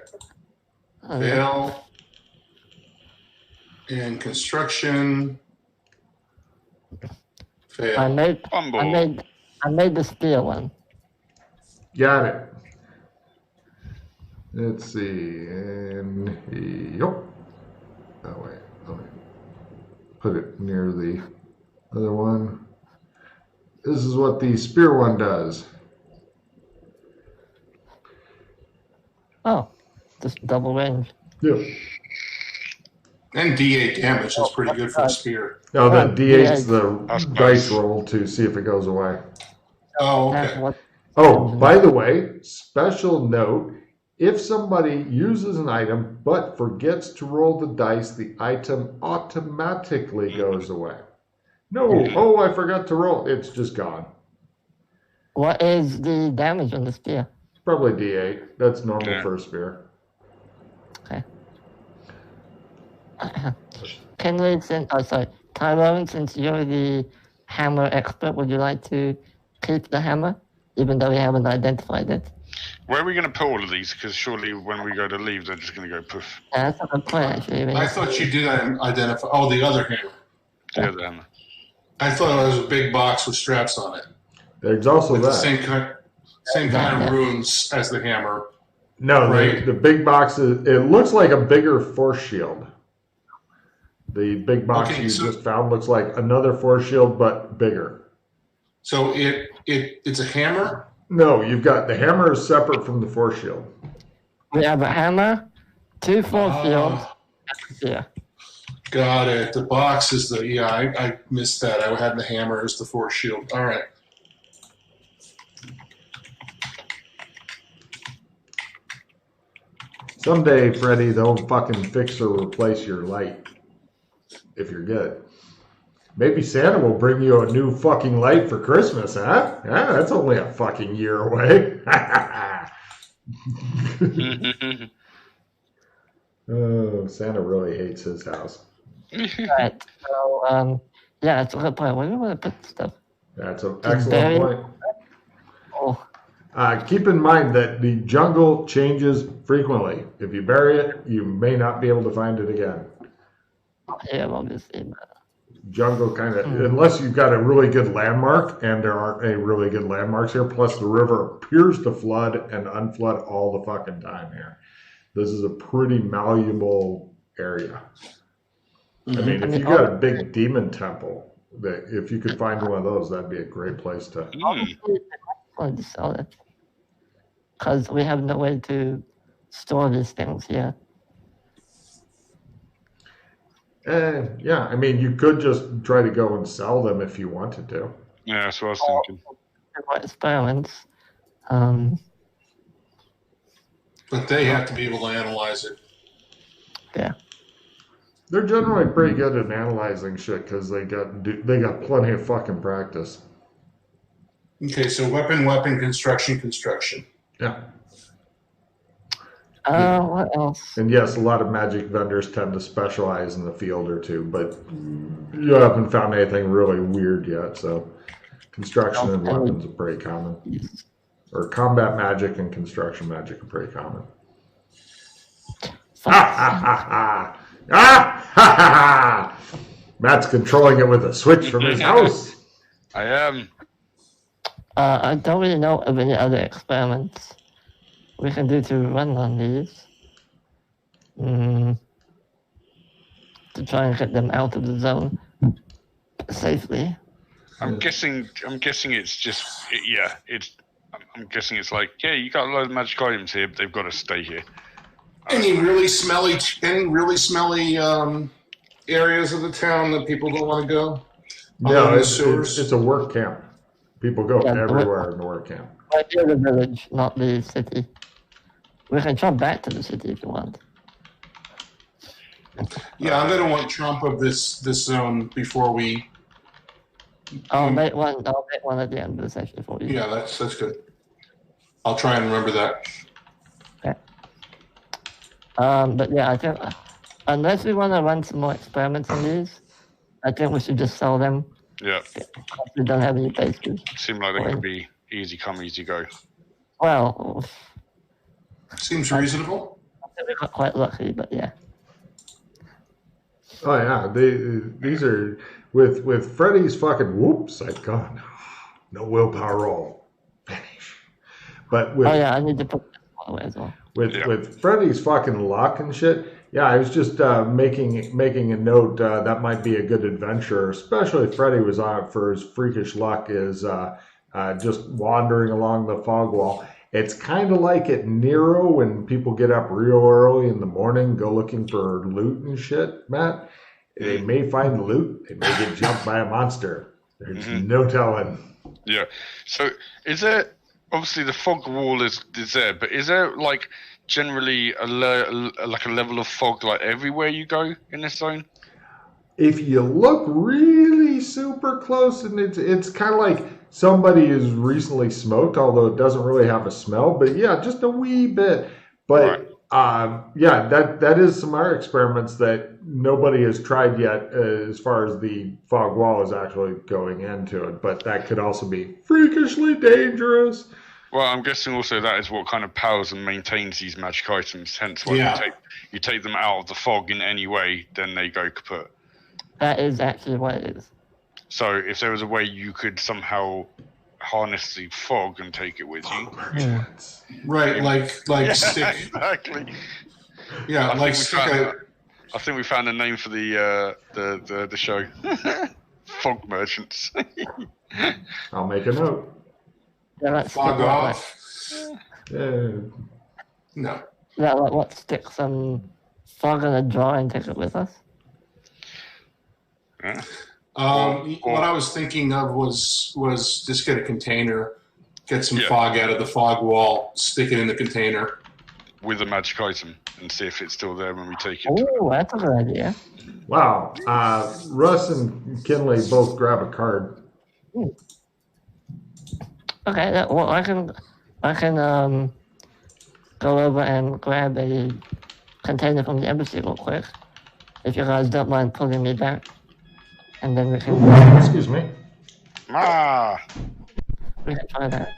Oh, Fail. And construction. Fail. I made the spear one. Got it. Let's see. And yep. Oh wait. Let me put it near the other one. This is what the spear one does. Oh, just double range. Yep. And D8 damage is pretty good for a spear. No, the D8's the That's dice nice. roll to see if it goes away. Oh, That's okay. what Oh, by the way, special note, if somebody uses an item but forgets to roll the dice, the item automatically goes away. No, I forgot to roll. It's just gone. What is the damage on the spear? Probably D8. That's normal Yeah. for a spear. Okay. Kenley, Tyrone, since you're the hammer expert, would you like to keep the hammer, even though we haven't identified it? Where are we going to put all of these? Because surely when we go to leave, they're just going to go poof. That's a good point, actually. I thought you did identify. Oh, the other hammer. Yeah, then. I thought it was a big box with straps on it. There's also With the that. same kind of runes as the hammer. No, Right. the big box it looks like a bigger force shield. The big box Okay, you so- just found looks like another force shield, but bigger. So it's a hammer? No, you've got the hammer is separate from the force shield. We have a hammer, 2 force shields. Yeah. Got it. The box is I missed that. I had the hammer as the force shield. All right. Someday, Freddy, they'll fucking fix or replace your light if you're good. Maybe Santa will bring you a new fucking light for Christmas, huh? Yeah, that's only a fucking year away. Oh, Santa really hates his house. Right. So, yeah, it's a good point. Where do you want to put stuff? That's an Just excellent bury it. point. Oh, Keep in mind that the jungle changes frequently. If you bury it, you may not be able to find it again. yeah, obviously. But Jungle kind of, unless you've got a really good landmark, and there aren't any really good landmarks here, plus the river appears to flood and unflood all the fucking time here. This is a pretty malleable area. I mean, if you got a big demon temple, that if you could find one of those, that'd be a great place to. obviously, I want to sell it because we have no way to store these things here. Yeah, I mean, you could just try to go and sell them if you wanted to. Yeah, that's what I was thinking. More experiments. But they have to be able to analyze it. Yeah. They're generally pretty good at analyzing shit because they got plenty of fucking practice. Okay, so weapon, construction. Yeah. What else? And yes, a lot of magic vendors tend to specialize in the field or two, but you haven't found anything really weird yet. So construction and weapons are pretty common. Or combat magic and construction magic are pretty common. Ha ha ha ha! Ah ha ha ha! Matt's controlling it with a switch from his house. I am. I don't really know of any other experiments we can do to run on these. To try and get them out of the zone safely. I'm guessing it's just I'm guessing it's like, yeah, you got a load of magic items here, but they've got to stay here. Any really smelly areas of the town that people don't want to go? No, it's a work camp. People go Yeah, everywhere in the work camp. Right near the village, not the city. We can jump back to the city if you want. Yeah, I'm gonna want Trump of this zone before we. I'll make one at the end of the session for you. Yeah, that's good. I'll try and remember that. Okay. But yeah, I think unless we want to run some more experiments on these, I think we should just sell them. Yeah. We don't have any bases. Seem like they could be easy come, easy go. Well, Seems reasonable. we got quite lucky, but yeah. Oh yeah, these are with Freddy's fucking whoops. I've gone no willpower roll finish. But with I need to put that away as well. with Freddy's fucking luck and shit. Yeah, I was just making a note that might be a good adventure, especially if Freddy was on it for his freakish luck. Is just wandering along the fog wall. It's kind of like at Nero when people get up real early in the morning, go looking for loot and shit, Matt. They may find the loot. They may get jumped by a monster. There's no telling. Yeah. So is there, obviously the fog wall is there, but is there like generally a level of fog like everywhere you go in this zone? If you look really super close, and it's kind of like somebody has recently smoked, although it doesn't really have a smell. But yeah, just a wee bit. But yeah, that is some art experiments that nobody has tried yet, as far as the fog wall is actually going into it. But that could also be freakishly dangerous. Well, I'm guessing also that is what kind of powers and maintains these magic items. Hence, why you take them out of the fog in any way, then they go kaput. That is actually what it is. So if there was a way you could somehow harness the fog and take it with you. Right, like stick. Exactly. Yeah, I stick think we found a name for the show. Fog merchants. I'll make a note. Yeah, let's fog stick off. No. Yeah, like what? Stick some fog in a jar and take it with us? Yeah. What I was thinking of was just get a container, get some fog out of the fog wall, stick it in the container. With a magic item and see if it's still there when we take it. Oh, that's a good idea. Wow. Russ and Kinley both grab a card. Okay, well, I can go over and grab a container from the embassy real quick, if you guys don't mind pulling me back, and then we can. Excuse me. We can try that.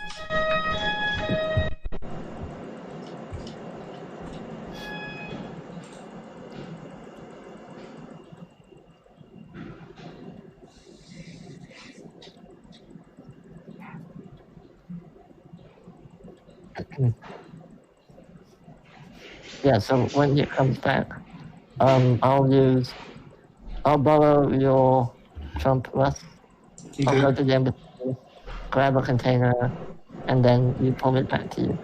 Yeah, so when it comes back, I'll borrow your trump, Russ. Okay. I'll go to the embassy, grab a container, and then you pull it back to you.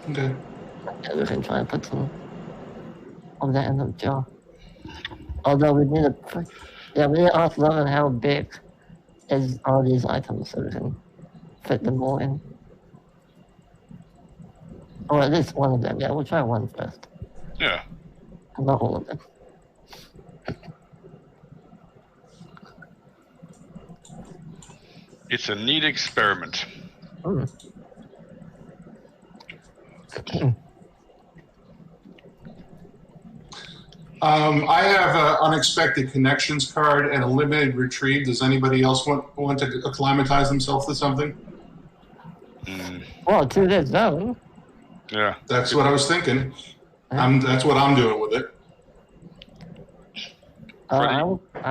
Okay. Yeah, we can try and put some of that in the jar. Although we need to ask Logan how big are these items so we can fit them all in. Or at least one of them. Yeah, we'll try one first. Yeah. Not all of them. It's a neat experiment. I have an unexpected connections card and a limited retrieve. Does anybody else want to acclimatize themselves to something? Well, to this zone. Yeah. That's what I was thinking. That's what I'm doing with it. I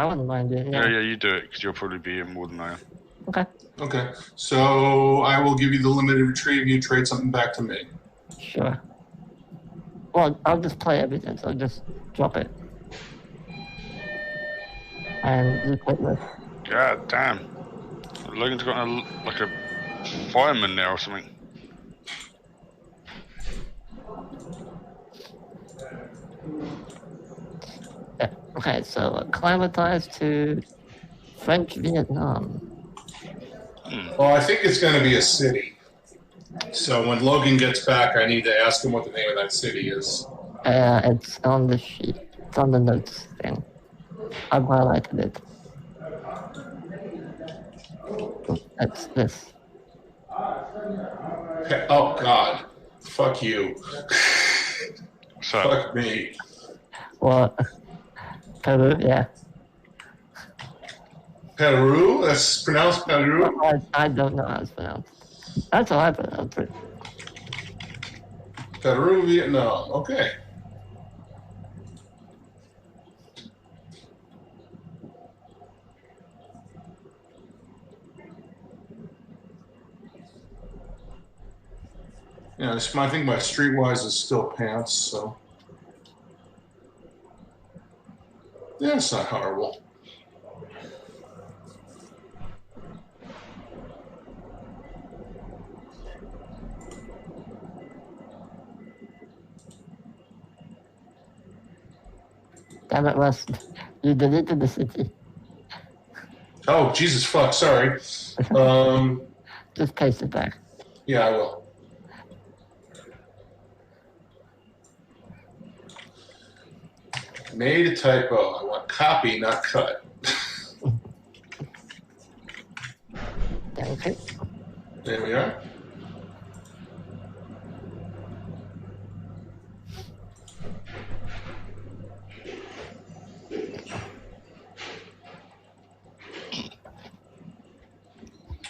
wouldn't mind it. Yeah, you do it because you'll probably be in more than I am. Okay. Okay. So I will give you the limited retrieve. You trade something back to me. Sure. Well, I'll just play everything, so just drop it. And you play this. God damn. Logan's got like a fireman there or something. Yeah. Okay, so acclimatized to French Vietnam. Well, I think it's going to be a city. So when Logan gets back, I need to ask him what the name of that city is. It's on the sheet. It's on the notes thing. I've highlighted it. That's this. Oh, God. Fuck you. So, Fuck me. What? Peru? Yeah. Peru? That's pronounced Peru? I don't know how it's pronounced. That's how I pronounce it. Peru, Vietnam. Okay. Yeah, I think my Streetwise is still pants, so. Yeah, it's not horrible. Damn it, Russ. You deleted the city. Oh, Jesus fuck, sorry. Just paste it back. Yeah, I will. Made a typo. I want copy, not cut. Thank you. There we are.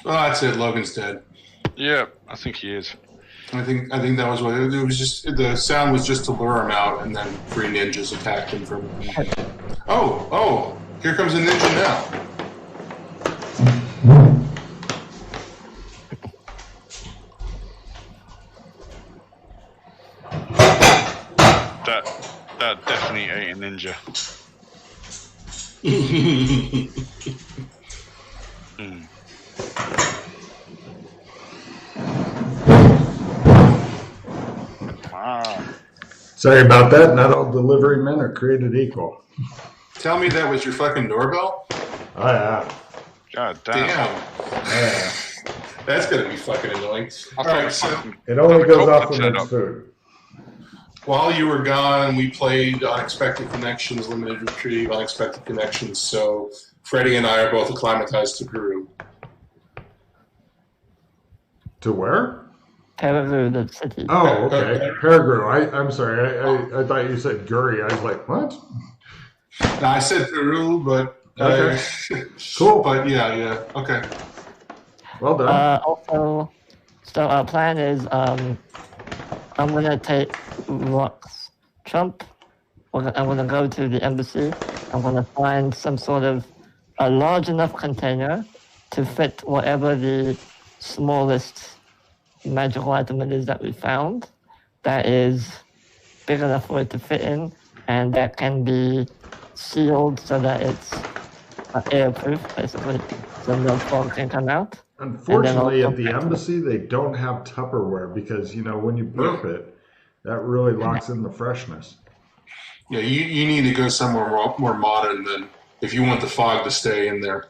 Oh, that's it. Logan's dead. yeah, I think he is. I think that was what it was. Just the sound was just to lure him out, and then 3 ninjas attacked him from. Oh! Here comes a ninja now. That definitely ain't a ninja. Wow. Sorry about that. Not all delivery men are created equal. Tell me that was your fucking doorbell? Oh, yeah. God damn. Yeah. That's going to be fucking annoying. All right, so it only goes off when it's food. While you were gone, we played Unexpected Connections, Limited Retrieve, Unexpected Connections, so Freddie and I are both acclimatized to Peru. To where? Peru, the city. Oh, okay. Peru. I'm sorry. I thought you said Guri. I was like, what? No, I said Peru, but... Okay. Cool. But yeah. Okay. Well done. Also, so our plan is I'm going to take Rock's Trump. I'm going to go to the embassy. I'm going to find some sort of a large enough container to fit whatever the smallest magical item it is that we found that is big enough for it to fit in and that can be sealed so that it's airproof, basically, so no fog can come out. Unfortunately, at the embassy, they don't have Tupperware because, when you burp it, that really locks in the freshness. Yeah, you need to go somewhere more modern than if you want the fog to stay in there.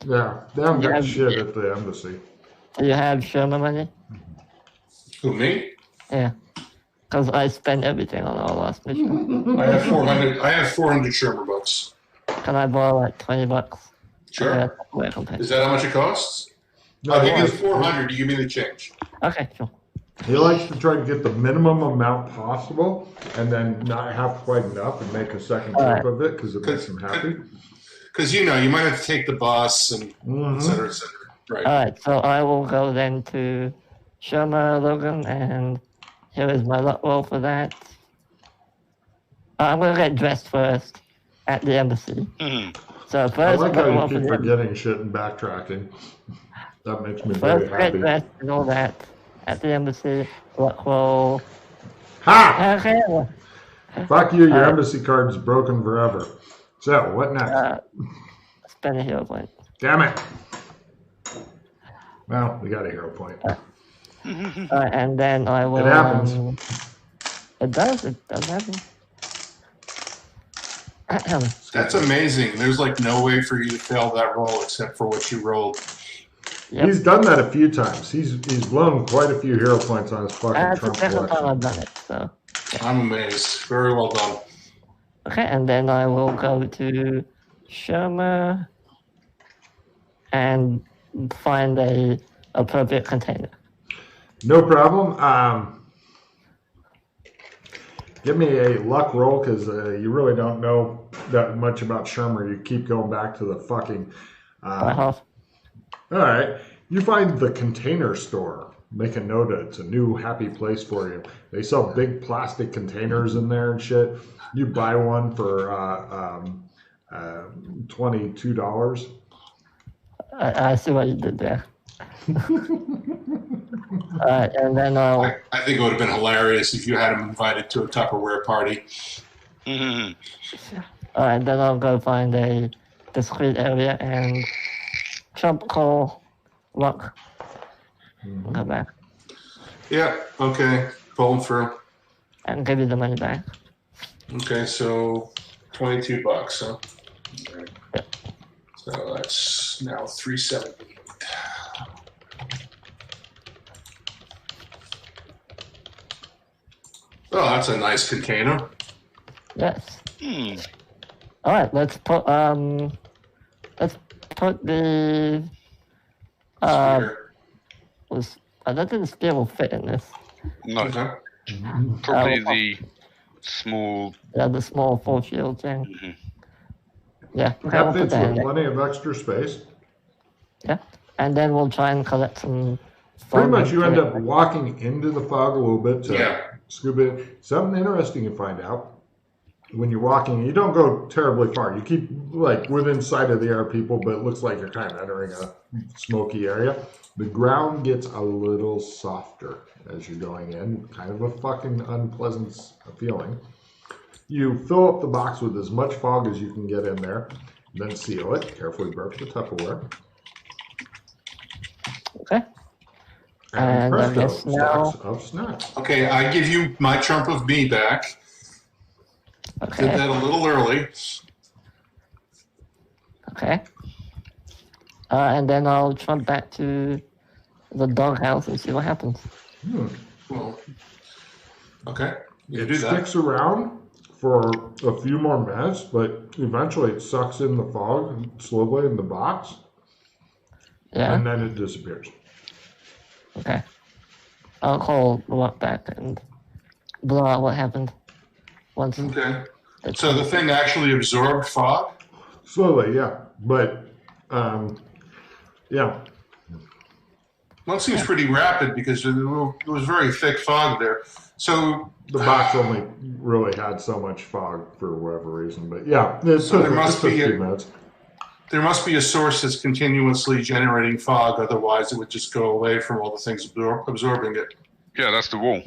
Yeah, they haven't got shit at the embassy. Do you have Sherman money? Who, me? Yeah, because I spent everything on our last mission. I have 400 Sherman bucks. Can I borrow like $20? Sure. Is that how much it costs? No, I'll give you the 400. You give me the change. Okay, sure. He likes to try to get the minimum amount possible and then not have quite enough and make a second trip of it because it makes him happy. Because, you might have to take the bus and et cetera, et cetera. Right. All right, so I will go then to Sherma Logan, and here is my luck roll for that. I'm going to get dressed first at the embassy. So first, I like how you keep forgetting shit and backtracking. That makes me very happy. Get dressed and all that at the embassy. Luck roll. Ha! Okay. Fuck you, your embassy card's broken forever. So, what next? Spend a hero point. Damn it. Well, we got a hero point. And then I will... It happens. It does happen. That's amazing. There's no way for you to fail that roll except for what you rolled. Yep. He's done that a few times. He's blown quite a few hero points on his fucking Trump collection. That's the second time I've done it, so... Yeah. I'm amazed. Very well done. Okay, and then I will go to Sherma and find a appropriate container. No problem. Give me a luck roll because you really don't know that much about Sherma. You keep going back to the fucking... All right. You find the Container Store. Make a note of it. It's a new happy place for you. They sell big plastic containers in there and shit. You buy one for $22. I see what you did there. And then I think it would have been hilarious if you had him invited to a Tupperware party. Then I'll go find a discreet area and Trump call Luck. Come back. Yeah, okay. Pulling through. And give you the money back. Okay, so $22, huh? Right. Yep. So that's now $3.78. Oh, that's a nice container. Yes. All right, let's put the I don't think the spear will fit in this. No. Okay. Probably the small. Yeah, the small full shield thing. Yeah. That fits with plenty of extra space. Yeah, and then we'll try and collect some. Pretty much, you end up walking into the fog a little bit to scoop it. Something interesting you find out when you're walking. You don't go terribly far. You keep within sight of the air people, but it looks like you're kind of entering a smoky area. The ground gets a little softer as you're going in. Kind of a fucking unpleasant feeling. You fill up the box with as much fog as you can get in there, then seal it. Carefully broke the Tupperware. Okay. And I presto, guess now. stacks of snacks. Okay, I give you my trump of me back. Okay. Did that a little early. Okay. And then I'll jump back to the doghouse and see what happens. Well, okay, you It do that. sticks around for a few more minutes, but eventually it sucks in the fog slowly in the box, Yeah. and then it disappears. Okay. I'll call the walk back and blow out what happened. Once. Okay. So the thing actually absorbed fog? Slowly, yeah. But, yeah. Well, it seems pretty rapid because there was very thick fog there. So The box only really had so much fog for whatever reason. But, yeah, So there must be a a- few minutes. there must be a source that's continuously generating fog. Otherwise, it would just go away from all the things absorbing it. Yeah, that's the wall.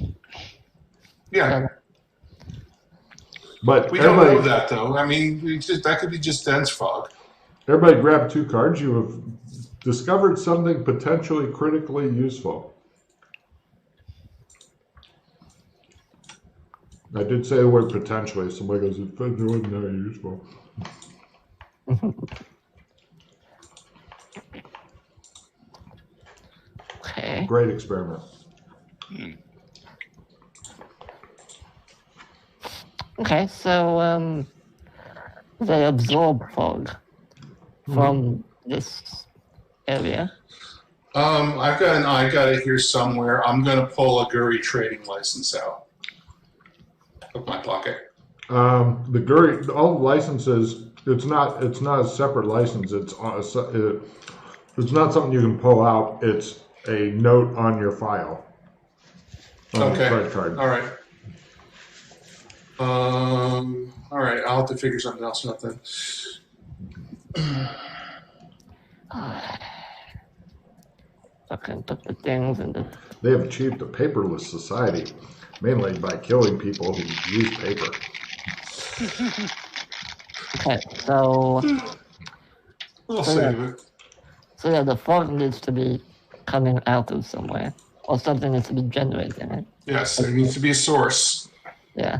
Yeah. But We don't know that, though. I mean, that could be just dense fog. everybody grab 2 cards. You have discovered something potentially critically useful. I did say the word potentially. Somebody goes, it wasn't that useful. Okay. Great experiment. Okay, so they absorb fog from this area. I've got an I got it here somewhere. I'm going to pull a Guri trading license out of my pocket. The Guri, all the licenses, it's not a separate license. It's not something you can pull out. It's a note on your file. On the credit card. All right. All right. I'll have to figure something else out then. Fucking put the things in the. They have achieved a paperless society, mainly by killing people who use paper. Okay, so We'll So, save yeah. it. so yeah, the fog needs to be coming out of somewhere, or something needs to be generating it. Yes, there needs to be a source. Yeah.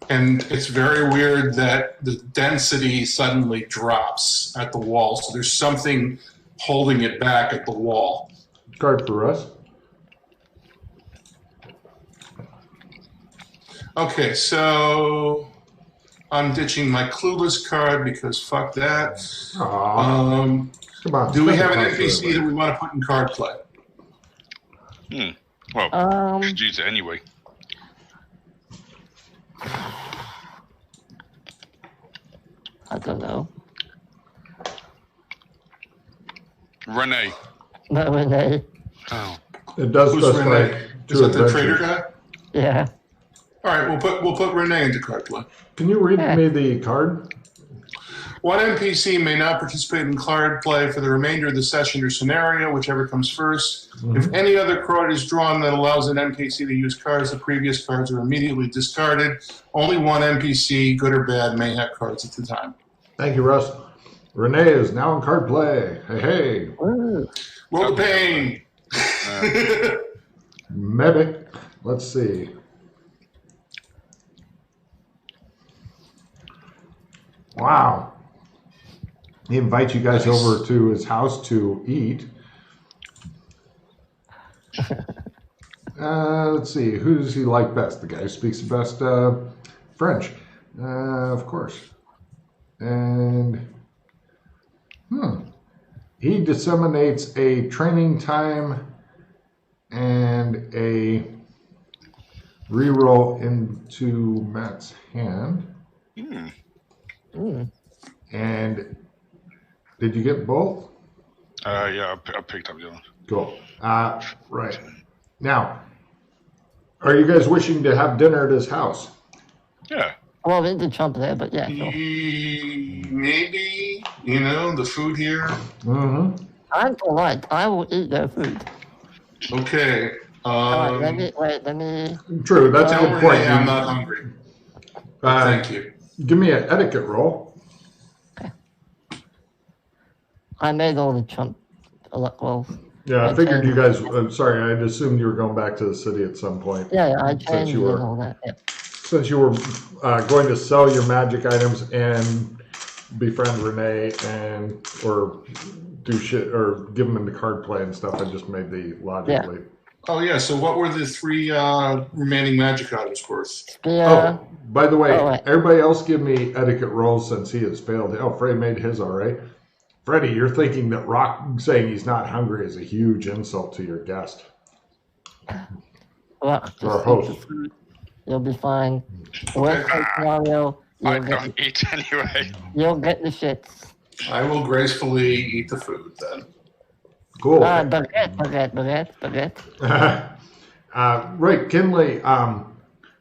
And it's very weird that the density suddenly drops at the wall. So there's something holding it back at the wall. Card for us. Okay, so I'm ditching my clueless card because fuck that. Aww. Come on. Do we spend have the an cards for NPC everybody. that we want to put in card play? Well, we should use it anyway. I don't know. Renee. No, Renee. Oh. It does Who's specify Renee? Is two that the trader adventures. guy? Yeah. All right, we'll put Renee into card play. Can you read me the card? One NPC may not participate in card play for the remainder of the session or scenario, whichever comes first. If any other card is drawn that allows an NPC to use cards, the previous cards are immediately discarded. Only one NPC, good or bad, may have cards at the time. Thank you, Russ. Renee is now in card play. Hey, hey. Ooh. Roll the pain. Maybe. Let's see. Wow. He invites you guys Nice. over to his house to eat. Let's see. Who does he like best? The guy who speaks the best French. Of course. And he disseminates a training time and a reroll into Matt's hand. And did you get both? Yeah, I picked up the other one. Cool. Right. Now, are you guys wishing to have dinner at his house? Yeah. Well, we did jump there, but yeah, sure. Maybe, the food here. Mm-hmm. I'm polite. I will eat their food. Okay. Alright, let me. True, that's a Tell good point. Renee I'm not hungry. Thank you. Give me an etiquette roll. Okay. I made all the Trump luck rolls. Yeah, I figured you guys. I'm sorry, I'd assumed you were going back to the city at some point. Yeah, I changed since you and were all that. Yeah. since you were going to sell your magic items and befriend Renee and or do shit or give them into card play and stuff. I just made the logic leap. Oh, yeah. So what were the 3 remaining magic items worth? Yeah. Oh, by the way, right. everybody else give me etiquette rolls since he has failed. Oh, Freddie made his all right. Freddie, you're thinking that Rock saying he's not hungry is a huge insult to your guest. Well, To our just host. eat the food. You'll be fine. Worst case scenario, I don't eat anyway. you'll get the shits. I will gracefully eat the food then. Cool. Baguette. Right, Kinley,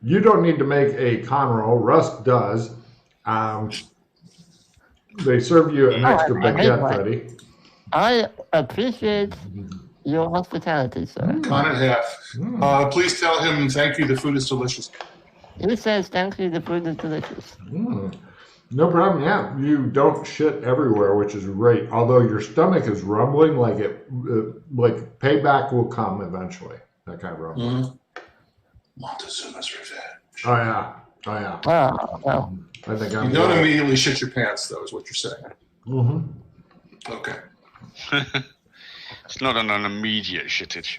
you don't need to make a con roll. Russ does. They serve you an extra baguette, Freddie. I appreciate your hospitality, sir. Con at half. Please tell him thank you. The food is delicious. He says thank you, the food is delicious. No problem. Yeah, you don't shit everywhere, which is great. Although your stomach is rumbling, like like payback will come eventually. That kind of rumbling. Montezuma's revenge. Oh yeah. Oh, well. I think You I'm. don't immediately shit your pants, though, is what you're saying. Mm-hmm. Okay. It's not an immediate shittage.